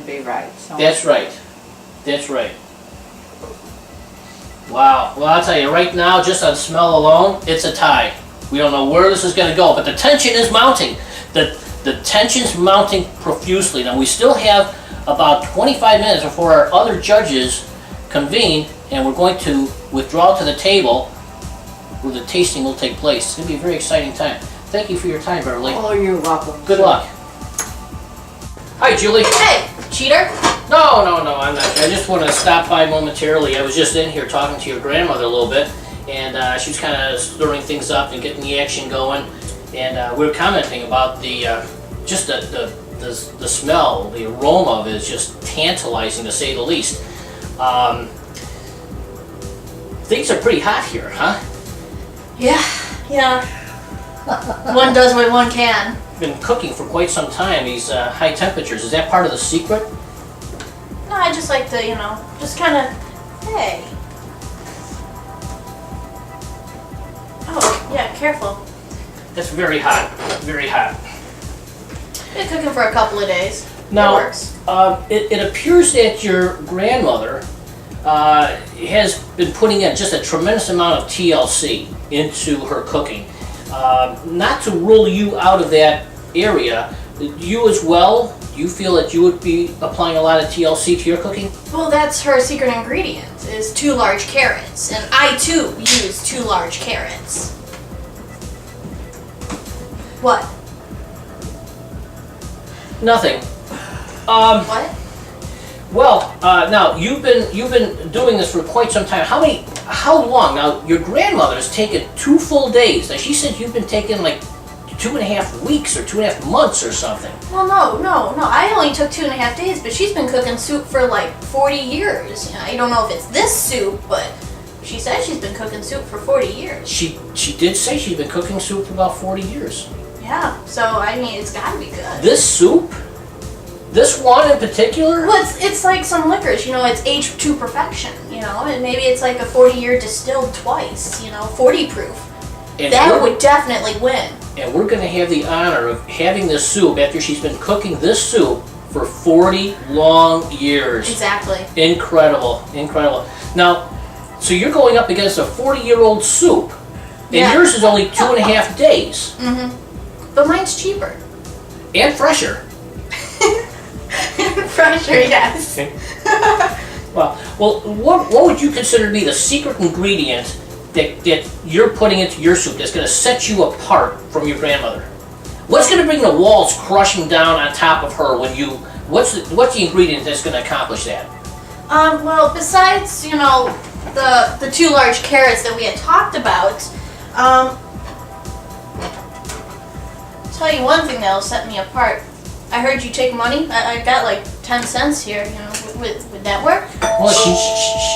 be right. So. That's right. That's right. Wow. Well, I'll tell you, right now, just on smell alone, it's a tie. We don't know where this is going to go, but the tension is mounting. The tension's mounting profusely. Now, we still have about 25 minutes before our other judges convene, and we're going to withdraw to the table where the tasting will take place. It's going to be a very exciting time. Thank you for your time, Beverly. Oh, you're welcome. Good luck. Hi, Julie. Hey, cheater. No, I'm not. I just wanted to stop by momentarily. I was just in here talking to your grandmother a little bit, and she was kind of stirring things up and getting the action going. And we were commenting about just the smell, the aroma of it is just tantalizing, to say the least. Things are pretty hot here, huh? Yeah. One does what one can. Been cooking for quite some time, these high temperatures. Is that part of the secret? No, I just like to, just kind of, hey. Oh, yeah, careful. That's very hot, very hot. Been cooking for a couple of days. Now, it works. It appears that your grandmother has been putting in just a tremendous amount of TLC into her cooking. Not to rule you out of that area, you as well, do you feel that you would be applying a lot of TLC to your cooking? Well, that's her secret ingredient, is 2 large carrots. And I, too, use 2 large carrots. What? Nothing. What? Well, now you've been doing this for quite some time. How long? Now your grandmother's taken 2 full days. Now she said you've been taking like 2.5 weeks or 2.5 months or something. Well, no. I only took 2.5 days, but she's been cooking soup for like 40 years. I don't know if it's this soup, but she said she's been cooking soup for 40 years. She did say she's been cooking soup for about 40 years. Yeah, so I mean, it's gotta be good. This soup? This one in particular? Well, it's like some liquors, it's aged to perfection, and maybe it's like a 40-year distilled twice, 40 proof. And that would definitely win. And we're going to have the honor of having this soup after she's been cooking this soup for 40 long years. Exactly. Incredible. Now, so you're going up against a 40-year-old soup, and yours is only 2.5 days. Mm-hmm. But mine's cheaper. And fresher. Fresher, yes. Well, what would you consider to be the secret ingredient that you're putting into your soup that's going to set you apart from your grandmother? What's going to bring the walls crushing down on top of her when you? What's the ingredient that's going to accomplish that? Well, besides the 2 large carrots that we had talked about, tell you one thing that'll set me apart. I heard you take money. I got like 10 cents here. Would that work? Well,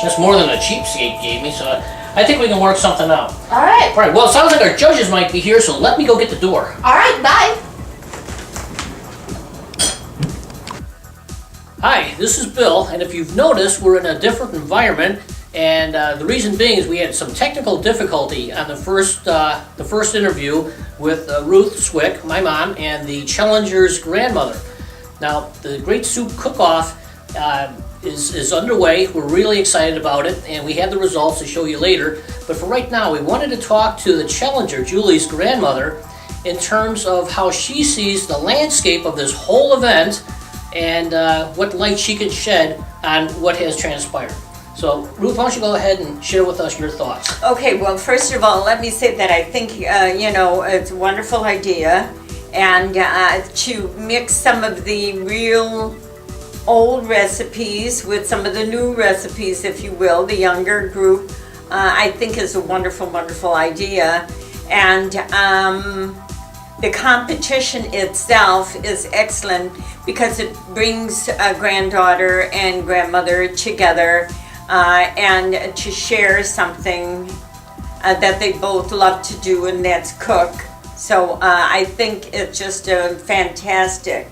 that's more than a cheapskate gave me, so I think we can work something out. All right. All right. Well, it sounds like our judges might be here, so let me go get the door. All right. Bye. Hi, this is Bill, and if you've noticed, we're in a different environment, and the reason being is we had some technical difficulty on the first interview with Ruth Cwik, my mom, and the challenger's grandmother. Now, the Great Soup Cook-Off is underway. We're really excited about it, and we have the results to show you later. But for right now, we wanted to talk to the challenger, Julie's grandmother, in terms of how she sees the landscape of this whole event and what light she can shed on what has transpired. So, Ruth, why don't you go ahead and share with us your thoughts? Okay, well, first of all, let me say that I think, it's a wonderful idea. And to mix some of the real old recipes with some of the new recipes, if you will, the younger group, I think is a wonderful, wonderful idea. And the competition itself is excellent because it brings a granddaughter and grandmother together and to share something that they both love to do, and that's cook. So I think it's just a fantastic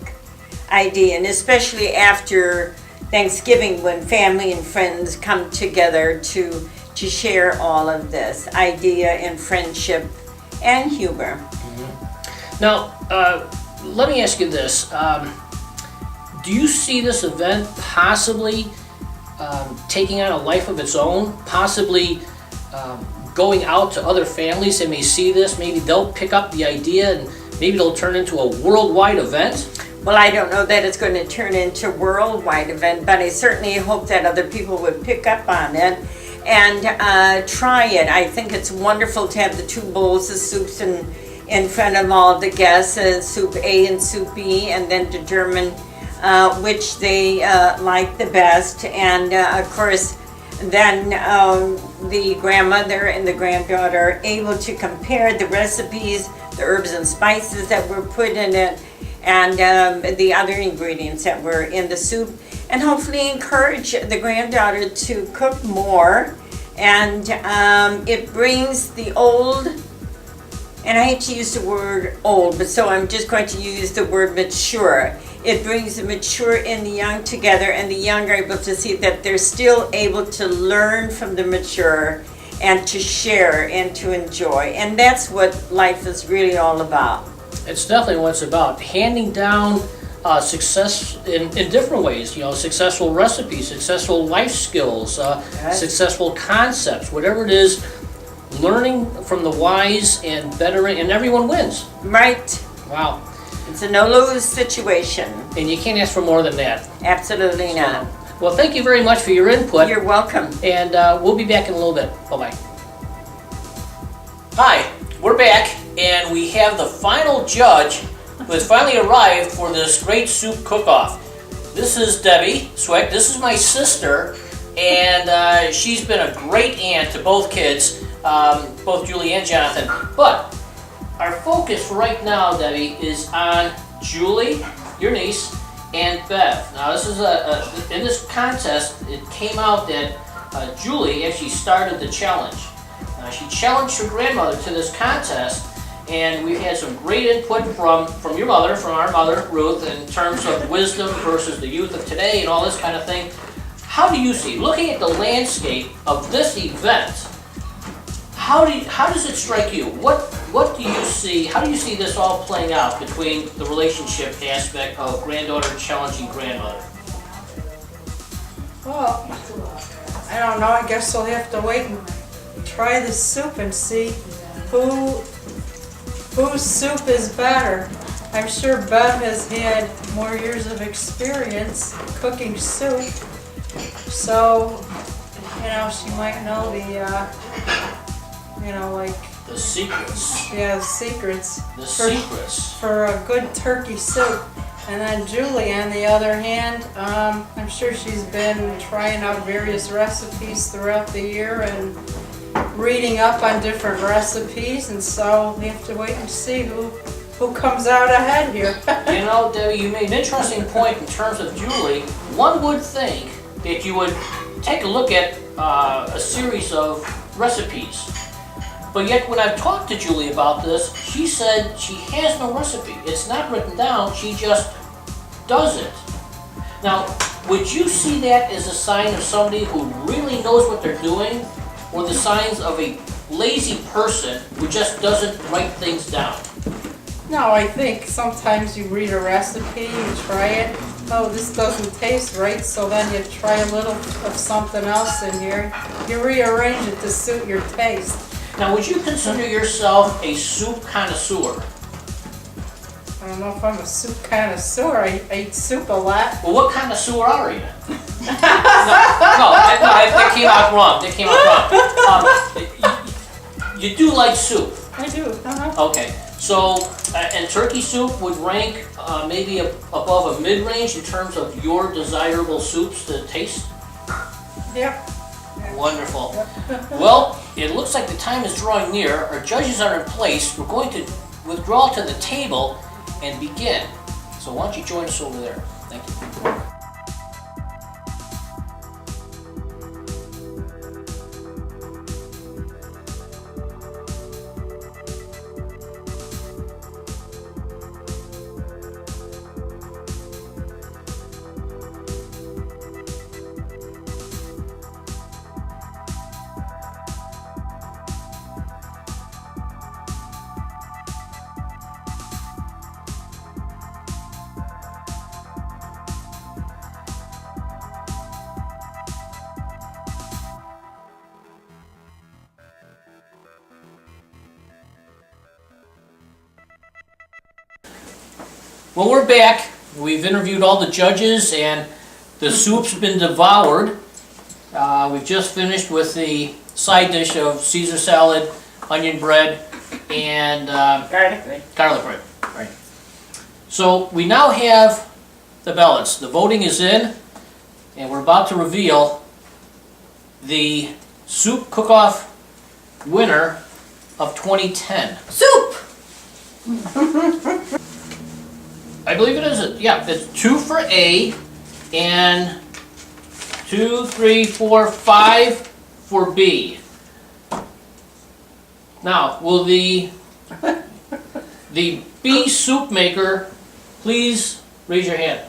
idea, and especially after Thanksgiving when family and friends come together to share all of this idea and friendship and humor. Mm-hmm. Now, let me ask you this. do you see this event possibly taking on a life of its own, possibly going out to other families that may see this? Maybe they'll pick up the idea and maybe it'll turn into a worldwide event? Well, I don't know that it's going to turn into a worldwide event, but I certainly hope that other people would pick up on it and try it. I think it's wonderful to have the 2 bowls of soups in front of all the guests, soup A and soup B, and then determine which they like the best. And of course, then the grandmother and the granddaughter are able to compare the recipes, the herbs and spices that were put in it, and the other ingredients that were in the soup, and hopefully encourage the granddaughter to cook more. And it brings the old, and I hate to use the word old, but so I'm just going to use the word mature. It brings the mature and the young together, and the young are able to see that they're still able to learn from the mature and to share and to enjoy. And that's what life is really all about. It's definitely what it's about, handing down success in different ways, successful recipes, successful life skills, successful concepts, whatever it is, learning from the wise and bettering, and everyone wins. Right. Wow. It's a no-lose situation. And you can't ask for more than that. Absolutely not. Well, thank you very much for your input. You're welcome. And we'll be back in a little bit. Bye-bye. Hi, we're back, and we have the final judge who has finally arrived for this Great Soup Cook-Off. This is Debbie Cwik. This is my sister, and she's been a great aunt to both kids, both Julie and Jonathan. But our focus for right now, Debbie, is on Julie, your niece, and Bev. Now, this is in this contest, it came out that Julie actually started the challenge. She challenged her grandmother to this contest, and we've had some great input from your mother, from our mother, Ruth, in terms of wisdom versus the youth of today and all this kind of thing. How do you see, looking at the landscape of this event, how does it strike you? What do you see? How do you see this all playing out between the relationship aspect of granddaughter challenging grandmother? Well, I don't know. I guess we'll have to wait and try the soup and see whose soup is better. I'm sure Bev has had more years of experience cooking soup, so she might know The secrets. the secrets. The secrets. For a good turkey soup. And then Julie, on the other hand, I'm sure she's been trying out various recipes throughout the year and reading up on different recipes, and so we have to wait and see who comes out ahead here. Debbie, you made an interesting point in terms of Julie. One would think that you would take a look at a series of recipes. But yet when I've talked to Julie about this, she said she has no recipe. It's not written down, she just does it. Now, would you see that as a sign of somebody who really knows what they're doing, or the signs of a lazy person who just doesn't write things down? No, I think sometimes you read a recipe, you try it, oh, this doesn't taste right, so then you try a little of something else in here. You rearrange it to suit your taste. Now, would you consider yourself a soup connoisseur? I don't know if I'm a soup connoisseur. I eat soup a lot. Well, what connoisseur are you? no, that came out wrong. That came out wrong. You do like soup. I do. Uh-huh. Okay, so and turkey soup would rank maybe above a mid-range in terms of your desirable soups to taste? Yep. Wonderful. Well, it looks like the time is drawing near. Our judges are in place. We're going to withdraw to the table and begin. So why don't you join us over there? Thank you. Well, we're back. We've interviewed all the judges and the soup's been devoured. We've just finished with the side dish of Caesar salad, onion bread, and Garlic bread. garlic bread. Right. So we now have the ballots. The voting is in, and we're about to reveal the Soup Cook-Off winner of 2010. Soup! I believe it is. Yeah, it's 2 for A, and 2, 3, 4, 5 for B. Now, will the B soup maker please raise your hand?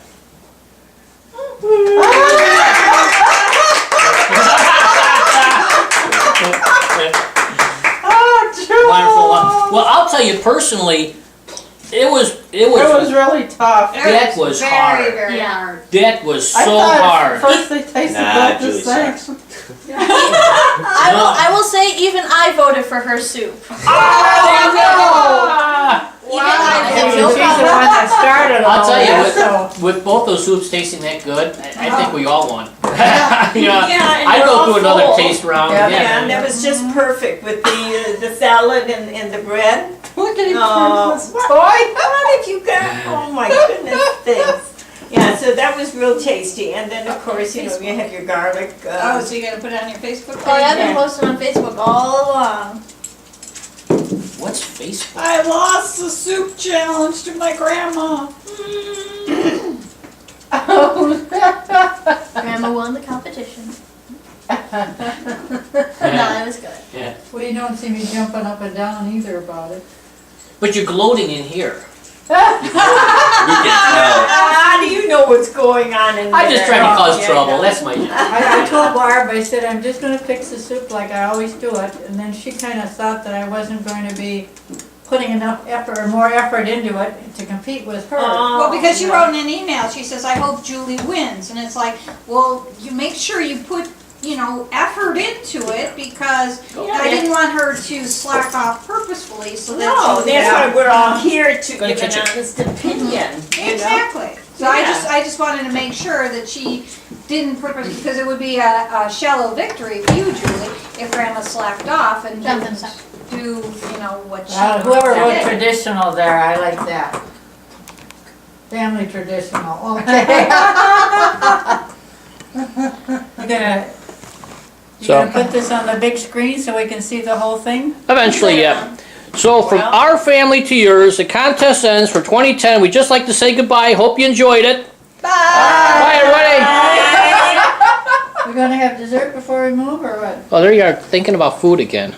Wonderful. Well, I'll tell you personally, it was really tough. that was hard. Very hard. That was I so thought hard. First they tasted about the Julie same. sucks. I will say even I voted for her soup. Even I She's voted. the No one problem. that started I'll all tell you, this, with both those soups tasting that good, I think we all won. Yeah, and I'd we're go all through another full. taste round. Yeah. Yeah, and that was just perfect with the salad and the bread. Look at him Oh, turn this toy. What have you got? Oh my goodness, things. Yeah, so that was real tasty. And then of course, you know, you have your garlic. Oh, so you're gonna put it on your Facebook page? Oh, yeah, I've been posting on Facebook all along. What's Facebook? I lost the soup challenge to my grandma. Grandma won the competition. No, it was good. Yeah. Well, you don't see me jumping up and down either about it. But you're gloating in here. We can tell. How do you know what's going on in there? I'm just trying to cause Yeah, trouble. no. That's my job. I told Barb, I said, I'm just gonna fix the soup like I always do it, and then she kinda thought that I wasn't going to be putting enough effort, or more effort into it to compete with her. Well, because she wrote in an email, she says, I hope Julie wins. And it's like, well, you make sure you put, you know, effort into it because I didn't want her to slack off purposefully so that No, she that's why we're all here to Gonna give an catch it. honest opinion. You know? Exactly. So I just wanted to make sure that she didn't purposely, because it would be a shallow victory for you, Julie, if Grandma slacked off and Jonathan, didn't do, you know, what she. Whoever wrote did. traditional there, I like that. Family traditional, okay. You gonna put this on the big screen so we can see the whole thing? Eventually, yeah. So from our family to yours, the contest ends for 2010. We'd just like to say goodbye. Hope you enjoyed it. Bye. Bye, everybody. We're gonna have dessert before we move, or what? Oh, there you are, thinking about food again.